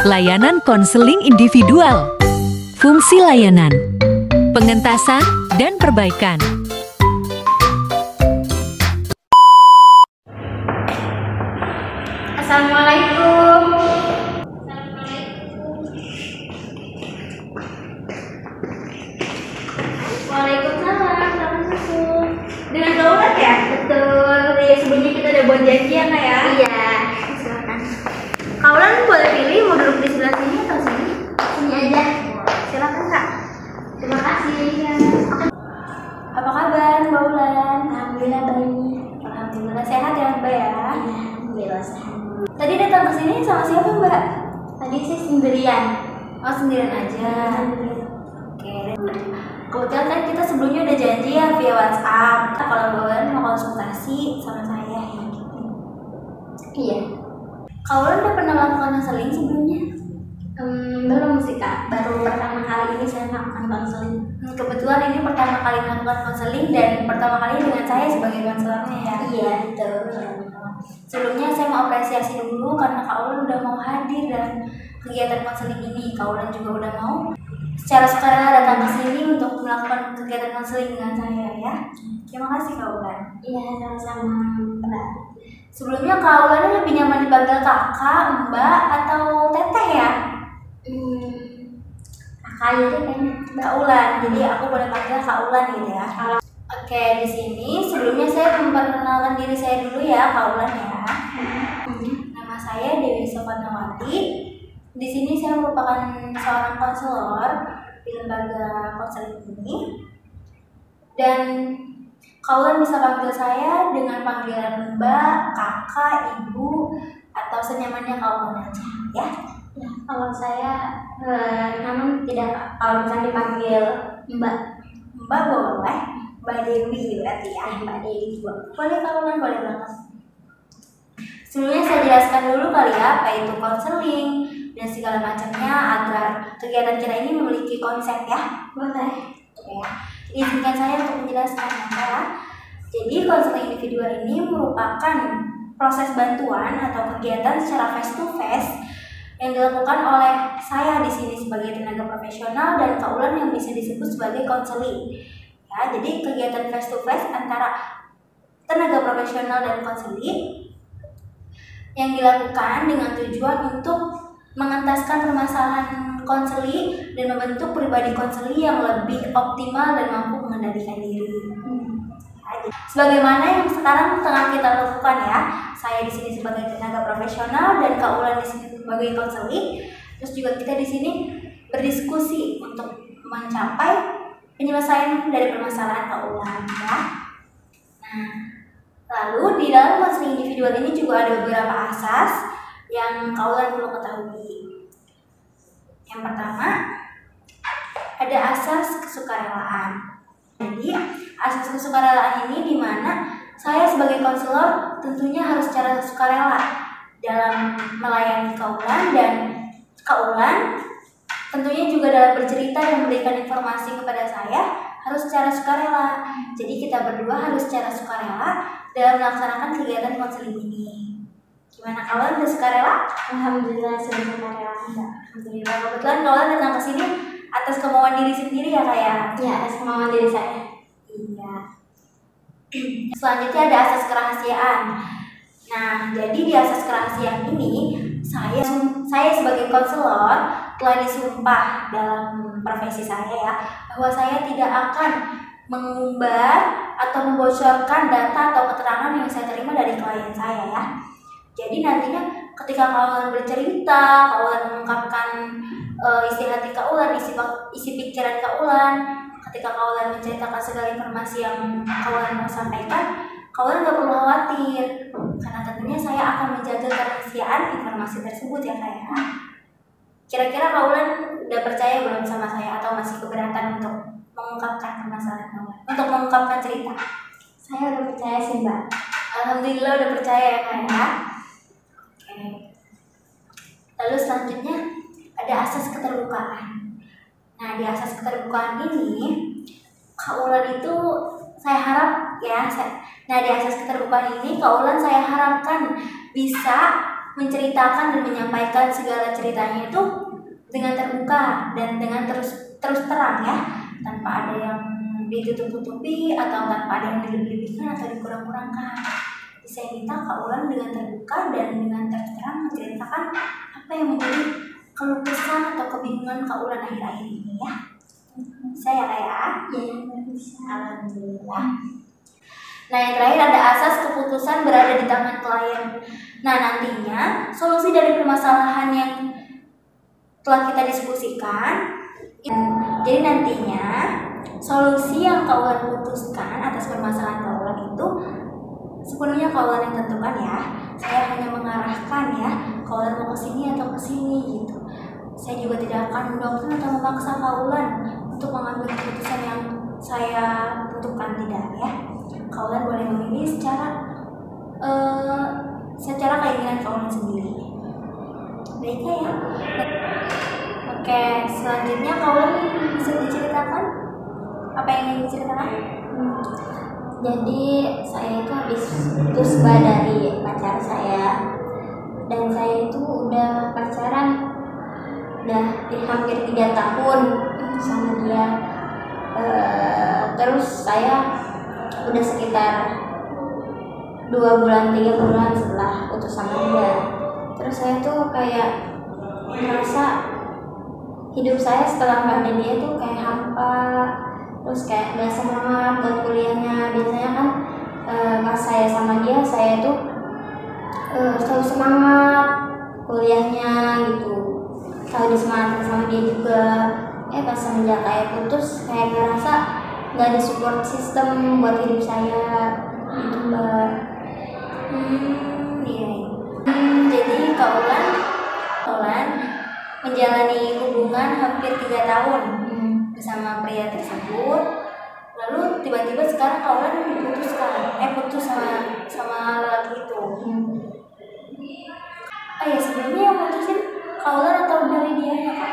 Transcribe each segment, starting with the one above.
Layanan konseling individual, fungsi layanan, pengentasan, dan perbaikan. Assalamualaikum. Waalaikumsalam. Dengan Daulat ya? Betul. Ya, sebelumnya kita udah buat janji ya, Kak ya? Iya. Silakan. Kaulan boleh pilih mau duduk di sebelah sini atau sini? Sini aja. Silakan, Kak. Terima kasih. Ya. Apa kabar, Mbak Ulan? Alhamdulillah baik. Alhamdulillah sehat ya, Mbak ya? Iya, alhamdulillah sehat. Tadi datang ke sini sama siapa, Mbak? Tadi sih sendirian. Oh, sendirian aja. Oke. Kebetulan kan kita sebelumnya udah janji ya via WhatsApp. Kalau Mbak Ulan mau konsultasi sama saya ya gitu. Iya. Kaulan udah pernah melakukan konseling sebelumnya? Belum sih, Kak. Baru pertama kali ini saya melakukan konseling. Kebetulan ini pertama kali melakukan konseling dan pertama kali dengan saya sebagai konselornya ya. Iya, betul. Sebelumnya saya mau apresiasi dulu karena Kaulan udah mau hadir dalam kegiatan konseling ini. Kaulan juga udah mau secara sukarela datang ke sini untuk melakukan kegiatan konseling dengan saya ya. Terima kasih Kaulan. Iya, sama-sama, Mbak. Sebelumnya Kaulan lebih nyaman dipanggil kakak, mbak, atau teteh ya? Kakak aja deh kayaknya. Mbak Ulan, jadi aku boleh panggil Kak Ulan gitu ya. Oke, di sini sebelumnya saya memperkenalkan diri saya dulu ya, Kak Ulan ya. Nama saya Dewi Sopatnawati. Di sini saya merupakan seorang konselor di lembaga konseling ini. Dan Kaulan bisa panggil saya dengan panggilan Mbak, Kakak, Ibu, atau senyamannya Kaulan aja ya. Ya, kalau saya namun tidak, kalau bisa dipanggil Mbak. Mbak boleh, Mbak Dewi berarti ya. Mbak Dewi boleh Kaulan, boleh banget. Sebelumnya saya jelaskan dulu kali ya apa itu konseling dan segala macamnya agar kegiatan kita ini memiliki konsep ya. Boleh. Ya. Izinkan saya untuk menjelaskan ya. Jadi konseling individual ini merupakan proses bantuan atau kegiatan secara face to face yang dilakukan oleh saya di sini sebagai tenaga profesional dan Kaulan yang bisa disebut sebagai konseling. Ya, jadi kegiatan face to face antara tenaga profesional dan konseling yang dilakukan dengan tujuan untuk mengentaskan permasalahan konseli dan membentuk pribadi konseli yang lebih optimal dan mampu mengendalikan diri. Sebagaimana yang sekarang tengah kita lakukan ya, saya di sini sebagai tenaga profesional dan Kak Ulan di sini sebagai konseli. Terus juga kita di sini berdiskusi untuk mencapai penyelesaian dari permasalahan Kak Ulan ya. Nah, lalu di dalam konseling individual ini juga ada beberapa asas yang Kak Ulan perlu ketahui. Yang pertama, ada asas kesukarelaan. Jadi, asas kesukarelaan ini di mana saya sebagai konselor tentunya harus secara sukarela dalam melayani Kak Ulan dan Kak Ulan tentunya juga dalam bercerita dan memberikan informasi kepada saya harus secara sukarela. Jadi kita berdua harus secara sukarela dalam melaksanakan kegiatan konseling ini. Gimana Kak Ulan, udah sukarela? Alhamdulillah sudah sukarela. Alhamdulillah. Kebetulan Kak Ulan datang ke sini atas kemauan diri sendiri ya Kak ya? Iya, atas kemauan diri saya. Iya. Selanjutnya ada asas kerahasiaan. Nah, jadi di asas kerahasiaan ini saya sebagai konselor telah disumpah dalam profesi saya ya, bahwa saya tidak akan mengumbar atau membocorkan data atau keterangan yang saya terima dari klien saya ya. Jadi nantinya ketika Kaulan bercerita, Kaulan mengungkapkan isi hati Kaulan, isi pikiran Kaulan, ketika Kaulan menceritakan segala informasi yang Kaulan mau sampaikan, Kaulan nggak perlu khawatir karena tentunya saya akan menjaga kerahasiaan informasi tersebut ya Kak ya. Kira-kira Kaulan udah percaya belum sama saya atau masih keberatan untuk mengungkapkan permasalahan Kaulan, untuk mengungkapkan cerita? Saya udah percaya sih Mbak. Alhamdulillah udah percaya ya Kak ya. Oke. Lalu selanjutnya ada asas keterbukaan. Nah, di asas keterbukaan ini Kak Ulan itu saya harap ya, di asas keterbukaan ini Kak Ulan saya harapkan bisa menceritakan dan menyampaikan segala ceritanya itu dengan terbuka dan dengan terus terang ya, tanpa ada yang ditutup-tutupi atau tanpa ada yang dilebih-lebihkan atau dikurang-kurangkan. Saya minta Kak Ulan dengan terbuka dan dengan terang menceritakan apa yang menjadi keluh kesah atau kebingungan Kak Ulan akhir-akhir ini ya. Saya kayak alhamdulillah. Nah, yang terakhir ada asas keputusan berada di tangan klien. Nah, nantinya solusi dari permasalahan yang telah kita diskusikan, jadi nantinya solusi yang Kak Ulan putuskan atas permasalahan Kak Ulan itu sepenuhnya Kak Ulan yang tentukan ya. Saya hanya mengarahkan ya, Kak Ulan mau kesini atau kesini gitu. Saya juga tidak akan mendoktrin atau memaksa Kak Ulan untuk mengambil keputusan yang saya tentukan, tidak ya. Kak Ulan boleh memilih secara keinginan Kak Ulan sendiri. Baiklah ya. Oke, selanjutnya Kak Ulan bisa diceritakan apa yang ingin diceritakan? Jadi saya itu habis putus dari pacar saya, dan saya itu udah pacaran udah hampir 3 tahun sama dia. Terus saya udah sekitar 2 bulan 3 bulan setelah putus sama dia. Terus saya tuh kayak merasa hidup saya setelah nggak ada dia tuh kayak hampa, terus kayak gak semangat buat kuliahnya. Biasanya kan pas saya sama dia, saya tuh selalu semangat kuliahnya gitu, selalu disemangatin sama dia juga. Pas semenjak kayak putus, kayak ngerasa gak ada support system buat hidup saya gitu Mbak. Iya. Jadi Kak Ulan menjalani hubungan hampir 3 tahun bersama pria tersebut. Lalu tiba-tiba sekarang Kak Ulan putus sama lelaki itu. Ya sebelumnya yang putusin Kak Ulan atau dari dianya Kak?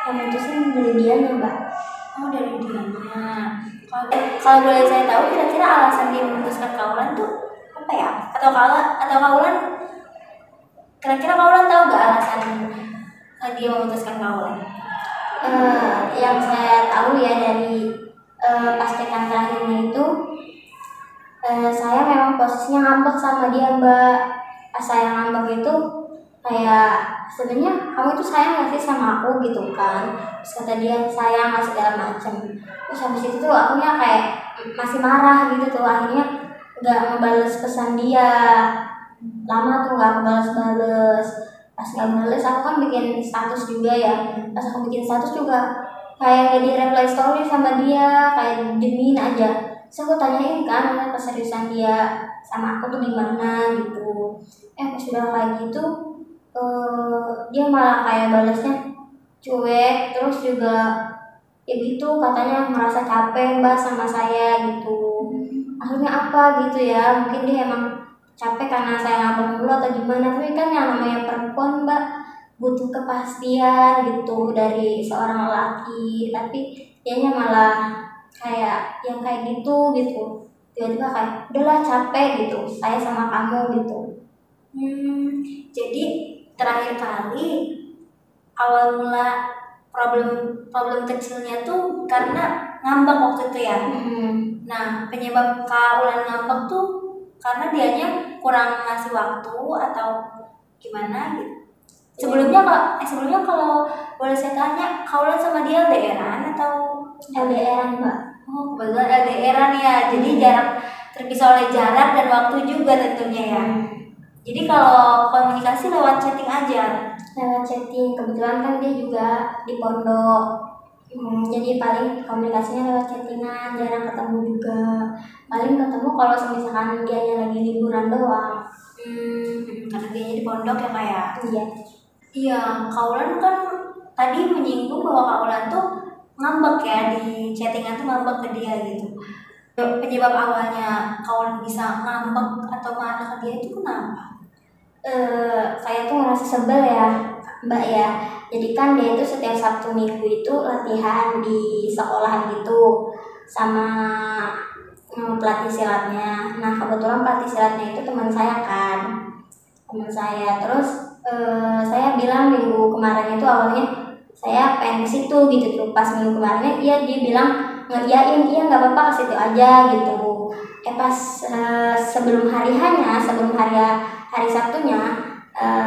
Yang putusin dari dianya Mbak. Oh, dari dianya. Kalau boleh saya tahu kira-kira alasan dia memutuskan Kak Ulan tuh apa ya? Atau Kak Ulan kira-kira Kak Ulan tahu gak alasan dia memutuskan Kak Ulan? Yang saya tahu ya dari pas cetan terakhirnya itu, saya memang posisinya ngambek sama dia Mbak. Pas saya ngambek itu kayak, sebenarnya kamu itu sayang gak sih sama aku gitu kan. Terus kata dia sayang segala macam. Terus habis itu tuh akunya kayak masih marah gitu tuh, akhirnya gak ngebales pesan dia. Lama tuh gak ngebales-bales. Pas gak bales, aku kan bikin status juga ya. Pas aku bikin status juga kayak gak di reply story sama dia, kayak diemin aja. Terus aku tanyain kan keseriusan dia sama aku tuh gimana gitu. Pas udah kayak gitu, dia malah kayak balasnya cuek. Terus juga ya gitu, katanya merasa capek Mbak sama saya gitu. Akhirnya apa gitu ya, mungkin dia emang capek karena saya ngambek dulu atau gimana. Tapi kan yang namanya perempuan Mbak butuh kepastian gitu dari seorang lelaki. Tapi dianya malah kayak yang kayak gitu. Tiba-tiba kayak udahlah capek gitu saya sama kamu gitu. Jadi terakhir kali awal mula problem kecilnya tuh karena ngambek waktu itu ya. Nah, penyebab Kak Ulan ngambek tuh karena dianya kurang ngasih waktu atau gimana gitu. Sebelumnya kalau boleh saya tanya, Kak Ulan sama dia LDR-an atau LDR-an Mbak? Oh, kebetulan LDR-an ya. Jadi jarak terpisah oleh jarak dan waktu juga tentunya ya. Jadi kalau komunikasi lewat chatting aja. Lewat chatting, kebetulan kan dia juga di pondok. Jadi paling komunikasinya lewat chattingan, jarang ketemu juga. Paling ketemu kalau misalkan dia lagi liburan doang. Karena dia di pondok ya Kak ya? Iya, Kak Ulan kan tadi menyinggung bahwa Kak Ulan tuh ngambek ya di chattingan tuh, ngambek ke dia gitu. Penyebab awalnya Kak Ulan bisa ngambek atau marah ke dia itu kenapa? Saya tuh ngerasa sebel ya Mbak ya. Jadi kan dia itu setiap Sabtu Minggu itu latihan di sekolah gitu sama pelatih silatnya. Nah kebetulan pelatih silatnya itu teman saya kan. teman saya. Terus saya bilang minggu kemarin itu awalnya saya pengen ke situ gitu tuh. Pas minggu kemarinnya dia bilang ngiyain, iya nggak apa-apa ke situ aja gitu. Pas sebelum hari hari Sabtunya,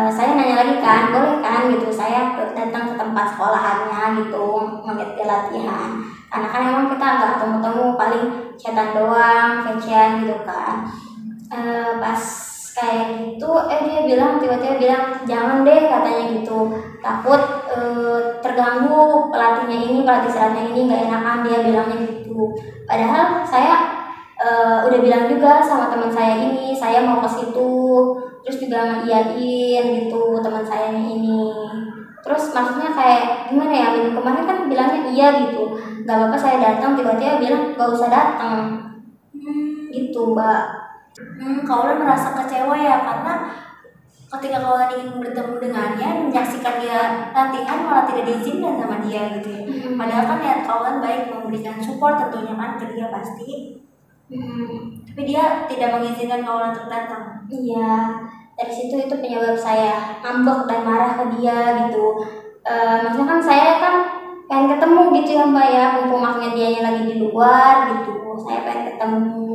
saya nanya lagi kan, boleh kan gitu saya datang ke tempat sekolahannya gitu ngeliat dia latihan. Karena kan emang kita nggak ketemu-temu, paling chatan doang, VC-an gitu kan. Pas kayak gitu, tiba-tiba bilang jangan deh katanya gitu, takut terganggu pelatih istirahatnya ini nggak enakan, dia bilangnya gitu. Padahal saya udah bilang juga sama teman saya ini, saya mau ke situ, terus juga ngiyain gitu teman saya ini. Terus maksudnya kayak gimana ya, minggu kemarin kan bilangnya iya gitu, nggak apa-apa saya datang, tiba-tiba bilang nggak usah datang gitu Mbak. Kaulan merasa kecewa ya, karena ketika Kaulan ingin bertemu dengannya, menyaksikan dia latihan malah tidak diizinkan sama dia gitu ya. Padahal kan niat Kaulan baik, memberikan support tentunya kan ke dia pasti. Tapi dia tidak mengizinkan Kaulan untuk datang. Iya, dari situ itu penyebab saya ngambek dan marah ke dia gitu. Maksudnya kan saya kan pengen ketemu gitu ya Mbak ya, mumpung maksudnya dianya lagi di luar gitu, saya pengen ketemu.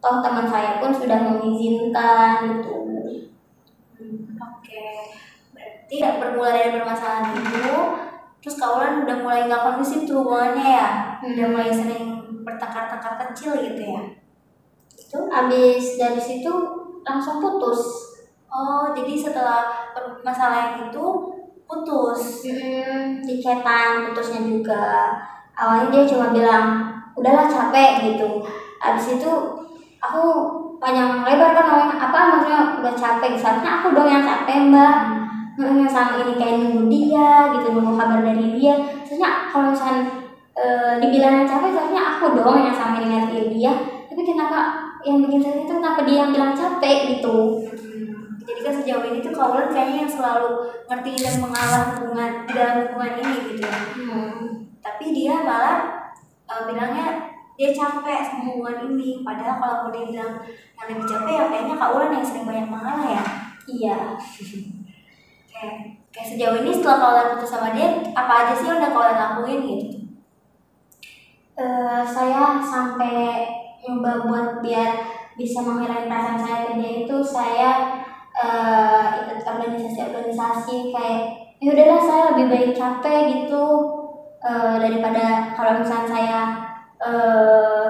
Toh teman saya pun sudah mengizinkan gitu. Oke, berarti bermula dari permasalahan itu, terus Kaulan udah mulai nggak kondusif tuh hubungannya ya, udah mulai sering bertengkar-tengkar kecil gitu ya. Itu habis dari situ langsung putus. Oh, jadi setelah masalah yang itu putus. Di chatan putusnya juga. Awalnya dia cuma bilang udahlah capek gitu. Habis itu aku panjang lebar kan ngomong apa, maksudnya udah capek, seharusnya aku dong yang capek Mbak, yang sama ini kayak nunggu dia gitu, nunggu kabar dari dia. Seharusnya kalau misalnya dibilang capek, seharusnya aku dong yang sama ini ngertiin dia, tapi kenapa yang bikin saya itu kenapa dia yang bilang capek gitu. Jadi kan sejauh ini tuh Kaulan kayaknya yang selalu ngertiin dan mengalah di dalam hubungan ini gitu ya. Tapi dia malah bilangnya dia capek sama hubungan ini, padahal kalau dia bilang yang lebih capek ya kayaknya Kaulan yang sering banyak mengalah ya. Iya. Kayak sejauh ini setelah Kaulan putus sama dia, apa aja sih yang udah Kaulan lakuin gitu? Saya sampai nyoba buat biar bisa menghilangkan perasaan saya ke dia itu, saya ikut organisasi kayak ya udahlah saya lebih baik capek gitu daripada kalau misalnya saya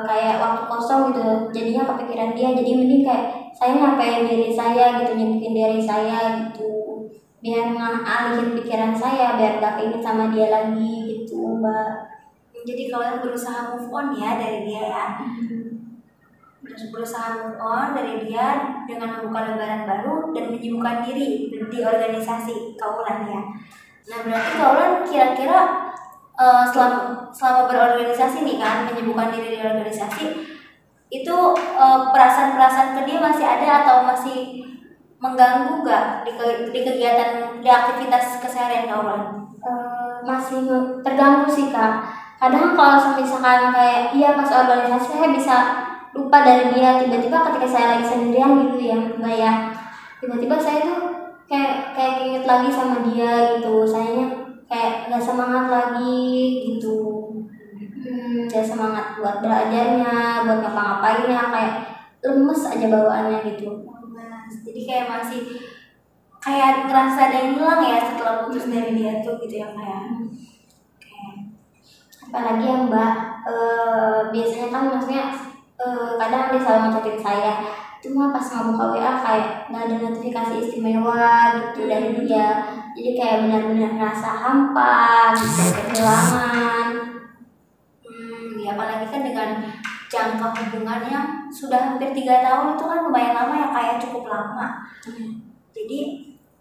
kayak waktu kosong gitu jadinya kepikiran dia. Jadi mending kayak saya nyampein diri saya gitu, nyebutin diri saya gitu, biar ngalihin pikiran saya, biar gak keinget sama dia lagi gitu Mbak. Jadi Kaulan berusaha move on ya dari dia ya. Berusaha move on dari dia dengan membuka lembaran baru dan menyibukkan diri di organisasi Kaulan ya. Nah berarti Kaulan kira-kira selama berorganisasi nih kan, menyibukkan diri di organisasi itu, perasaan-perasaan ke dia masih ada atau masih mengganggu gak di kegiatan, di aktivitas keseharian Kaulan? Masih terganggu sih Kak. Kadang kalau misalkan kayak iya pas organisasi saya bisa lupa dari dia, tiba-tiba ketika saya lagi sendirian gitu ya Mbak ya, tiba-tiba saya tuh kayak inget lagi sama dia gitu, sayanya kayak gak semangat lagi gitu, gak semangat buat belajarnya, buat ngapa-ngapainnya, kayak lemes aja bawaannya gitu. Jadi kayak masih kayak ngerasa ada yang hilang ya setelah putus dari dia tuh gitu ya kayak. Apalagi ya Mbak, biasanya kan maksudnya kadang dia selalu ngechatin saya, cuma pas ngebuka WA kayak nggak ada notifikasi istimewa gitu dari dia, jadi kayak benar-benar ngerasa hampa gitu, kehilangan. Ya apalagi kan dengan jangka hubungan yang sudah hampir 3 tahun itu kan lumayan lama ya, kayak cukup lama. Jadi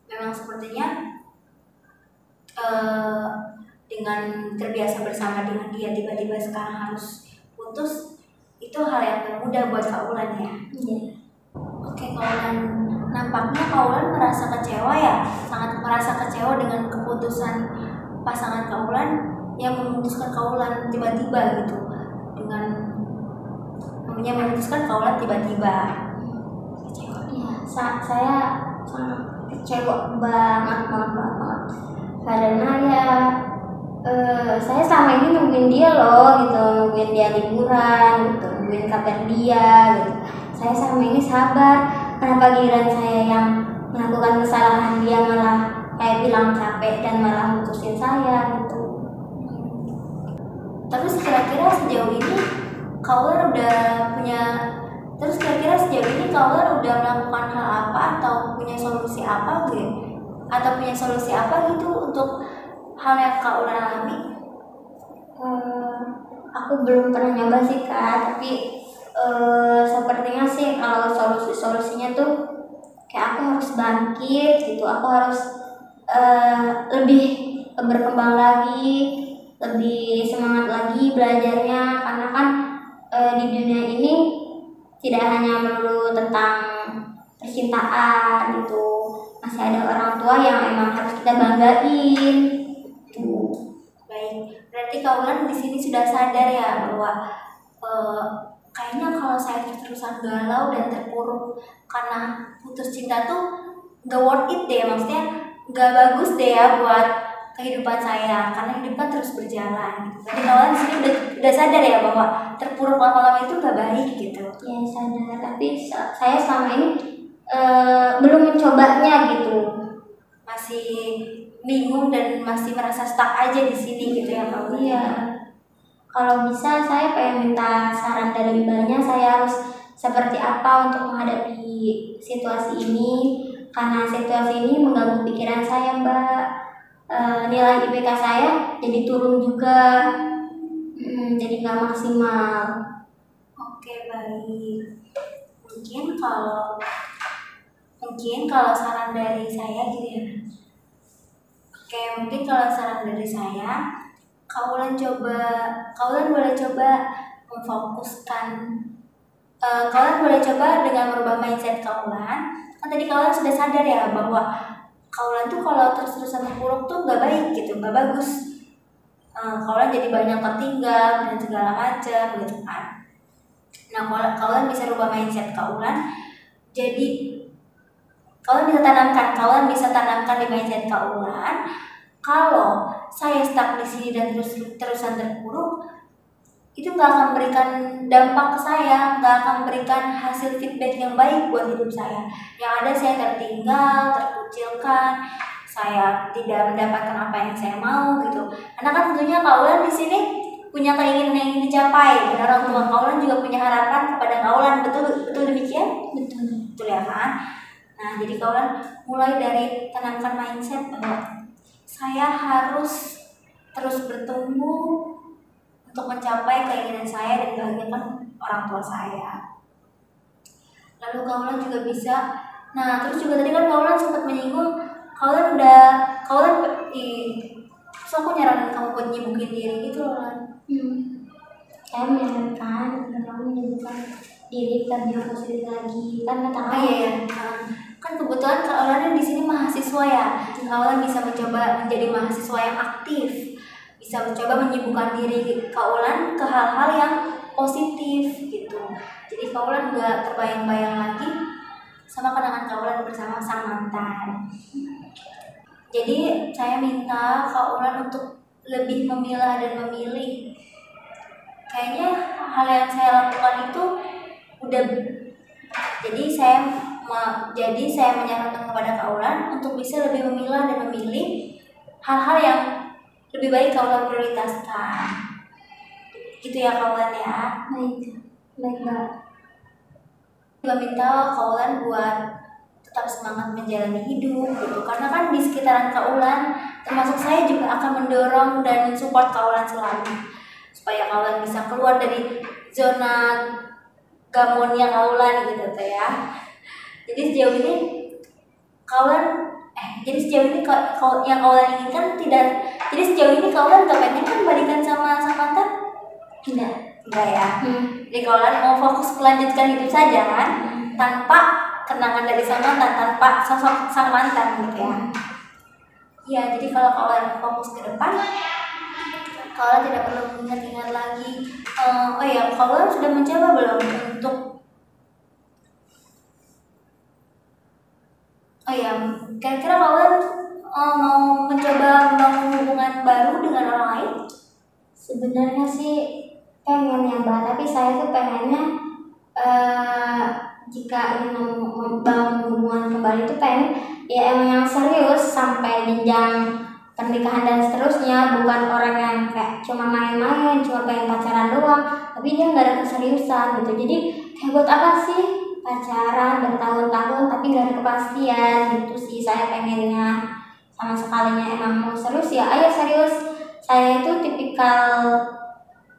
memang sepertinya dengan terbiasa bersama dengan dia, tiba-tiba sekarang harus putus, itu hal yang gak mudah buat Kaulan ya. Oke Kaulan, nampaknya Kaulan merasa kecewa ya, sangat merasa kecewa dengan keputusan pasangan Kaulan yang memutuskan Kaulan tiba-tiba gitu, dengan memutuskan Kaulan tiba-tiba. Iya, saya sangat kecewa banget karena ya saya selama ini nungguin dia loh gitu, nungguin dia liburan gitu, nungguin kabar dia gitu. Saya selama ini sabar, kenapa giliran saya yang melakukan kesalahan dia malah kayak bilang capek dan malah mutusin saya gitu. Terus kira-kira sejauh ini Kaulan udah punya melakukan hal apa atau punya solusi apa gitu? Atau punya solusi apa gitu untuk hal yang Kaulan alami? Aku belum pernah nyoba sih Kak, tapi sepertinya sih kalau solusinya tuh kayak aku harus bangkit gitu, aku harus lebih berkembang lagi, lebih semangat lagi belajarnya, karena kan di dunia ini tidak hanya melulu tentang percintaan gitu, masih ada orang tua yang emang harus kita banggain gitu. Baik, berarti Kaulan di sini sudah sadar ya bahwa kayaknya kalau saya terus-terusan galau dan terpuruk karena putus cinta tuh gak worth it deh, maksudnya gak bagus deh ya buat kehidupan saya, karena hidup kan terus berjalan. Jadi Kaulan di sini udah sadar ya bahwa terpuruk lama-lama itu gak baik gitu. Ya sadar, tapi saya selama ini belum mencobanya gitu. Masih bingung dan masih merasa stuck aja di sini gitu ya Kaulan. Iya. Kalau bisa saya pengen minta saran dari Mbaknya, saya harus seperti apa untuk menghadapi situasi ini, karena situasi ini mengganggu pikiran saya Mbak. Nilai IPK saya jadi turun juga, jadi nggak maksimal. Oke, baik. Mungkin kalau saran dari saya gitu ya. Oke, mungkin kalau saran dari saya, Kaulan boleh coba memfokuskan, Kaulan boleh coba dengan merubah mindset Kaulan. Kan tadi Kaulan sudah sadar ya bahwa Kaulan tuh kalau terus-terusan terpuruk tuh gak baik gitu, gak bagus. Kaulan jadi banyak tertinggal dan segala macam gitu kan. Nah, Kaulan bisa rubah mindset Kaulan. Jadi Kaulan bisa tanamkan di mindset Kaulan. Kalau saya stuck di sini dan terusan terpuruk, itu nggak akan memberikan dampak ke saya, nggak akan memberikan hasil feedback yang baik buat hidup saya. Yang ada saya tertinggal, terkucilkan, saya tidak mendapatkan apa yang saya mau gitu. Karena kan tentunya Kaulan di sini punya keinginan yang ingin dicapai, dan orang tua Kaulan juga punya harapan kepada Kaulan. Betul demikian? Betul ya kan? Nah, jadi Kaulan mulai dari tanamkan mindset bahwa saya harus terus bertumbuh untuk mencapai keinginan saya dan membahagiakan orang tua saya. Lalu Kaulan juga bisa, nah terus juga tadi kan Kaulan sempat menyinggung, terus aku nyaranin kamu buat nyibukin diri gitu loh Lan. Saya menyarankan kamu menyibukkan diri biar positif lagi, kan kata kamu. Iya. Kan kebetulan Kaulan di sini mahasiswa ya. Kaulan bisa mencoba menjadi mahasiswa yang aktif, bisa mencoba menyibukkan diri Kaulan ke hal-hal yang positif gitu. Jadi Kaulan gak terbayang-bayang lagi sama kenangan Kaulan bersama sang mantan. Jadi saya minta Kaulan untuk lebih memilah dan memilih. Kayaknya hal yang saya lakukan itu udah, jadi saya menyarankan kepada Kaulan untuk bisa lebih memilah dan memilih hal-hal yang lebih baik Kaulan prioritaskan. Gitu ya Kaulan ya. Baik Mbak. Juga minta Kaulan buat tetap semangat menjalani hidup gitu. Karena kan di sekitaran Kaulan, termasuk saya juga akan mendorong dan mensupport Kaulan selalu, supaya Kaulan bisa keluar dari zona gamonnya Kaulan gitu ya. Jadi sejauh ini yang Kaulan inginkan tidak. Jadi sejauh ini Kaulan gak pengen kan balikan sama mantan? Tidak ya. Jadi Kaulan mau fokus melanjutkan hidup saja kan, tanpa kenangan dari sang mantan, tanpa sosok sang mantan gitu ya. Iya, jadi kalau Kaulan fokus ke depan, Kaulan tidak perlu mengingat-ingat lagi. Kaulan sudah mencoba belum untuk Kira-kira kalian mau mencoba membangun hubungan baru dengan orang lain? Sebenarnya sih pengen ya Mbak, tapi saya tuh pengennya jika ingin membangun hubungan kembali itu pengen ya emang yang serius sampai jenjang pernikahan dan seterusnya, bukan orang yang kayak cuma main-main, cuma pengen pacaran doang, tapi dia nggak ada keseriusan gitu. Jadi kayak buat apa sih pacaran bertahun-tahun tapi nggak ada kepastian gitu sih saya pengennya. Sama sekalinya emang mau serius ya ayo serius. Saya itu tipikal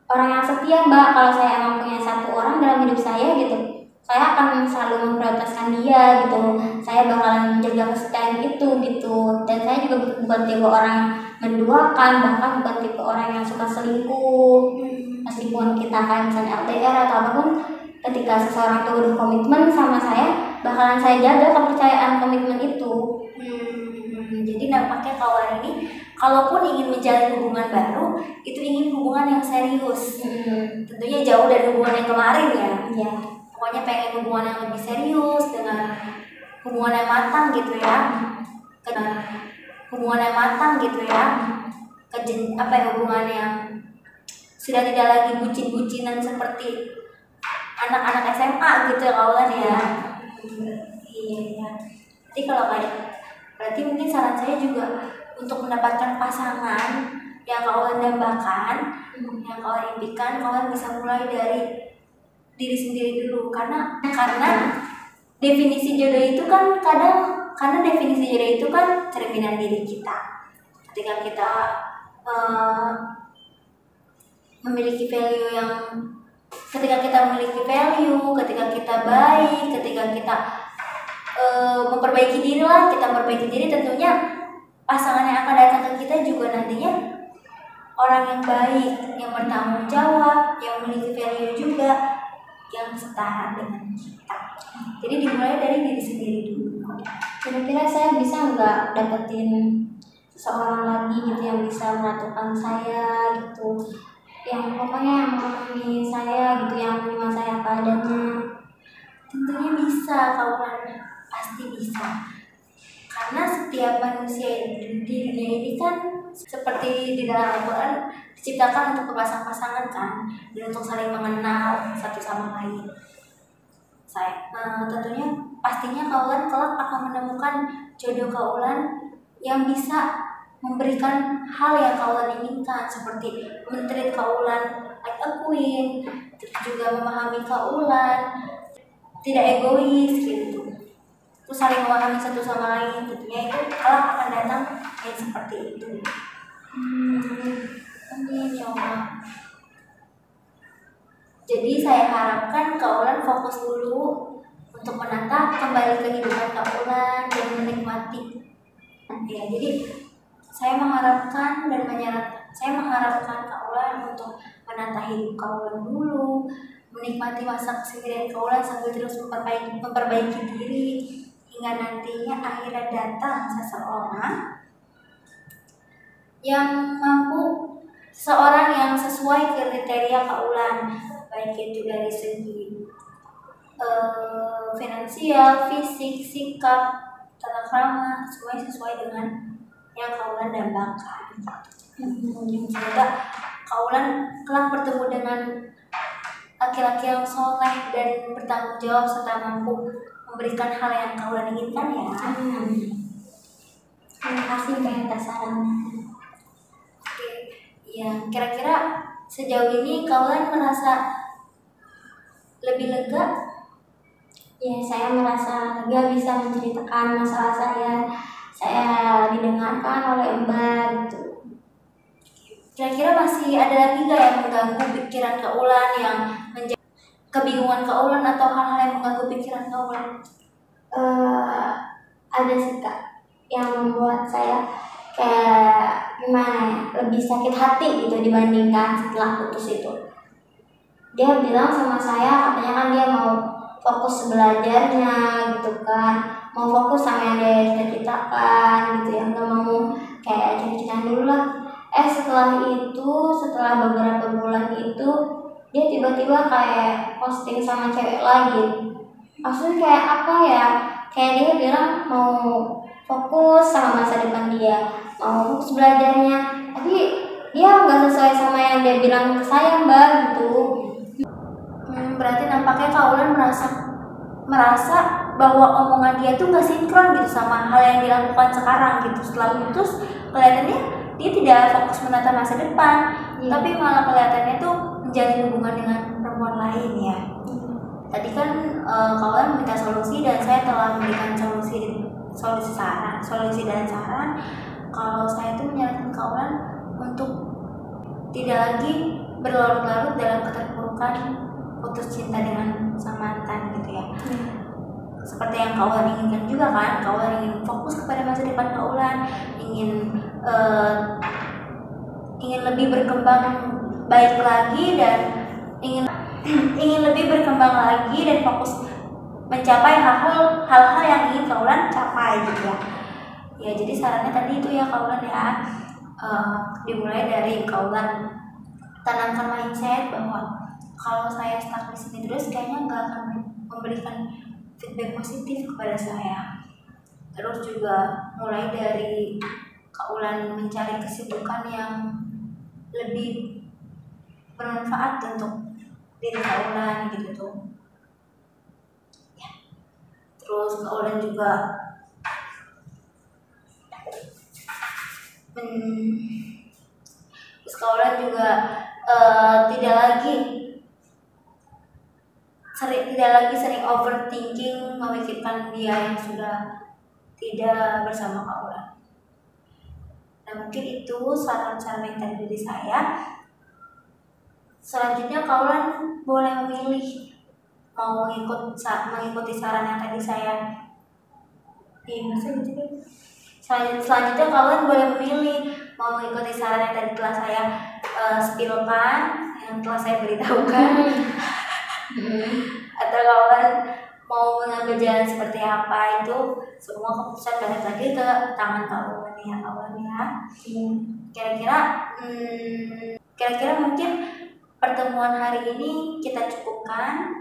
orang yang setia Mbak. Kalau saya emang punya satu orang dalam hidup saya gitu, saya akan selalu memprioritaskan dia gitu. Saya bakalan menjaga kesetiaan itu gitu. Dan saya juga bukan tipe orang menduakan, bahkan bukan tipe orang yang suka selingkuh. Meskipun kita kayak misalnya LDR atau apapun, ketika seseorang itu udah komitmen sama saya, bakalan saya jaga kepercayaan komitmen itu. Jadi nampaknya kawan ini kalaupun ingin menjalin hubungan baru, itu ingin hubungan yang serius. Tentunya jauh dari hubungan yang kemarin ya. Iya. Pokoknya pengen hubungan yang lebih serius, dengan hubungan yang matang gitu ya. Hubungan yang matang gitu ya. Hubungan yang sudah tidak lagi bucin-bucinan seperti anak-anak SMA gitu ya kawan ya. Iya. Jadi kalau berarti mungkin saran saya juga untuk mendapatkan pasangan yang kawan dambakan, yang kawan impikan, kawan bisa mulai dari diri sendiri dulu. Karena definisi jodoh itu kan karena definisi jodoh itu kan cerminan diri kita. Ketika kita memiliki value, ketika kita baik, ketika kita memperbaiki diri lah, kita memperbaiki diri, tentunya pasangan yang akan datang ke kita juga nantinya orang yang baik, yang bertanggung jawab, yang memiliki value juga, yang setara dengan kita. Jadi dimulai dari diri sendiri dulu. Kira-kira saya bisa nggak dapetin seseorang lagi gitu yang bisa menyatukan saya gitu, yang pokoknya yang memahami saya gitu, yang menerima saya apa adanya? Tentunya bisa kawan, pasti bisa. Karena setiap manusia di dunia ini kan seperti di dalam Al-Quran diciptakan untuk berpasang-pasangan kan, dan untuk saling mengenal satu sama lain. Tentunya pastinya kawan kelak akan menemukan jodoh kawan yang bisa memberikan hal yang kawan inginkan, seperti men-treat kawan like a queen, juga memahami kawan, tidak egois gitu, terus saling memahami satu sama lain. Tentunya itu kelak akan datang yang seperti itu. Amin ya Allah. Jadi saya harapkan kaulan fokus dulu untuk menata kembali kehidupan kaulan dan menikmati. Ya, jadi saya mengharapkan kaulan untuk menata hidup kaulan dulu, menikmati masa kesendirian kaulan sambil terus memperbaiki diri hingga nantinya akhirnya datang seseorang yang sesuai kriteria kaulan, baik itu dari segi finansial, fisik, sikap, tata krama, semuanya sesuai dengan yang kaulan dambakan. Semoga kaulan kelak bertemu dengan laki-laki yang soleh dan bertanggung jawab serta mampu memberikan hal yang kaulan inginkan ya. Terima kasih atas sarannya. Oke, ya kira-kira sejauh ini kaulan merasa lebih lega? Ya, saya merasa lega bisa menceritakan masalah saya didengarkan oleh Mbak gitu. Kira-kira masih ada lagi gak yang mengganggu pikiran kaulan, yang menjadi kebingungan kaulan atau hal-hal yang mengganggu pikiran kaulan? Ada sih Kak, yang membuat saya kayak gimana ya, lebih sakit hati gitu dibandingkan setelah putus itu. Dia bilang sama saya, katanya kan dia mau fokus belajarnya gitu kan, mau fokus sama yang dia cita-citakan gitu ya, nggak mau kayak cita-citaan dulu lah. Setelah beberapa bulan itu dia tiba-tiba kayak posting sama cewek lagi. Maksudnya kayak apa ya, kayak dia bilang mau fokus sama masa depan dia, mau fokus belajarnya, tapi dia nggak sesuai sama yang dia bilang ke saya Mbak gitu. Berarti nampaknya Kak Ulan merasa bahwa omongan dia tuh nggak sinkron gitu sama hal yang dilakukan sekarang gitu. Setelah putus kelihatannya dia tidak fokus menata masa depan, tapi malah kelihatannya tuh menjalin hubungan dengan perempuan lain ya. Tadi kan Kak Ulan meminta solusi dan saya telah memberikan solusi dan saran. Kalau saya tuh menyarankan Kak Ulan untuk tidak lagi berlarut-larut dalam keterpurukan putus cinta dengan sang mantan gitu ya. Seperti yang Kak Ulan inginkan juga kan, Kak Ulan ingin fokus kepada masa depan Kak Ulan, ingin lebih berkembang baik lagi dan ingin lebih berkembang lagi dan fokus mencapai hal-hal yang ingin Kak Ulan capai gitu ya. Ya jadi sarannya tadi itu ya Kak Ulan ya, dimulai dari Kak Ulan tanamkan mindset bahwa kalau saya stuck di sini terus kayaknya nggak akan memberikan feedback positif kepada saya. Terus juga mulai dari Kak Ulan mencari kesibukan yang lebih bermanfaat untuk diri Kak Ulan gitu tuh. Ya. Terus Kak Ulan juga tidak lagi sering overthinking memikirkan dia yang sudah tidak bersama Kak Ulan. Nah mungkin itu saran-saran yang tadi dari saya. Selanjutnya Kak Ulan boleh memilih mau mengikuti saran yang tadi saya selanjutnya Kak Ulan boleh memilih mau mengikuti saran yang tadi telah saya spillkan, yang telah saya beritahukan, atau Kak Ulan mau mengambil jalan seperti apa, itu semua keputusan balik lagi ke tangan Kak Ulan ya Kak Ulan ya. Kira-kira mungkin pertemuan hari ini kita cukupkan.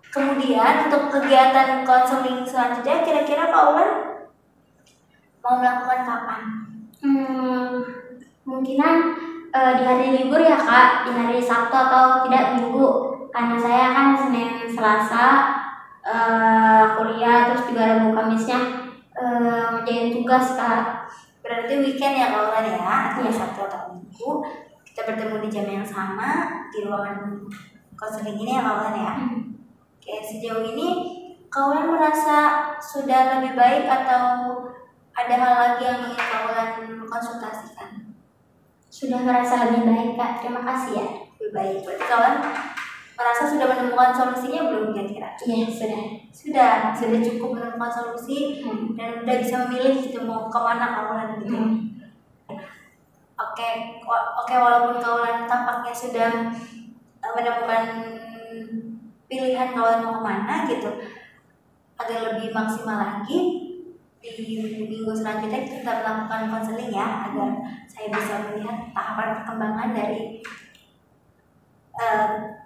Kemudian untuk kegiatan konseling selanjutnya kira-kira Kak Ulan mau melakukan kapan? Kemungkinan di hari libur ya Kak, di hari Sabtu atau tidak Minggu, karena saya kan Senin Selasa kuliah, terus juga Rabu Kamisnya menjadi tugas Kak. Berarti weekend ya Kak Ulan ya, hari Sabtu atau Minggu kita bertemu di jam yang sama di ruangan konseling ini ya Kak Ulan ya. Oke, sejauh ini Kak Ulan merasa sudah lebih baik atau ada hal lagi yang ingin Kak Ulan konsultasikan? Sudah merasa lebih baik Kak, terima kasih ya. Lebih baik, berarti Kak Ulan merasa sudah menemukan solusinya belum kira-kira? Iya, sudah cukup menemukan solusi dan udah bisa memilih gitu mau kemana Kak Ulan gitu. Oke, walaupun Kak Ulan tampaknya sudah menemukan pilihan Kak Ulan mau kemana gitu, agar lebih maksimal lagi di minggu selanjutnya kita melakukan konseling ya, agar saya bisa melihat tahapan perkembangan dari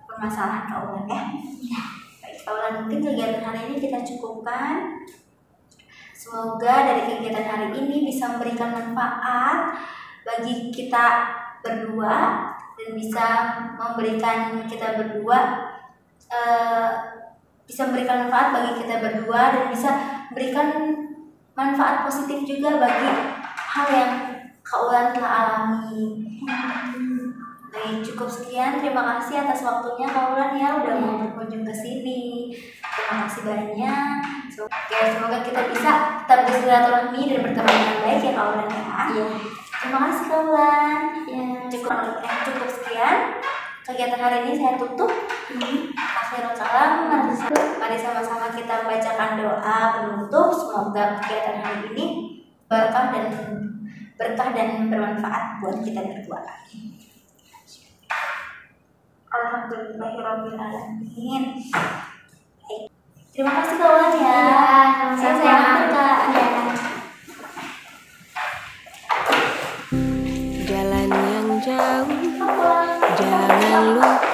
permasalahan Kak Ulan ya. Baik Kak Ulan, mungkin kegiatan hari ini kita cukupkan. Semoga dari kegiatan hari ini bisa memberikan manfaat bagi kita berdua dan bisa memberikan kita berdua dan bisa memberikan manfaat positif juga bagi hal yang Kak Ulan telah alami. Baik, cukup sekian. Terima kasih atas waktunya Kak Ulan ya, udah mau berkunjung ke sini. Terima kasih banyak. Semoga kita bisa tetap bersilaturahmi dan bertemu dengan baik ya Kak Ulan ya. Terima kasih Kak Ulan. Cukup sekian. Kegiatan hari ini saya tutup. Akhirul salam. Mari sama-sama kita membacakan doa penutup. Semoga kegiatan hari ini berkah dan bermanfaat buat kita berdua. Alhamdulillahirrahmanirrahim. Terima kasih Kak Ulan ya. Sama-sama Kak. Jalan yang jauh, jangan lupa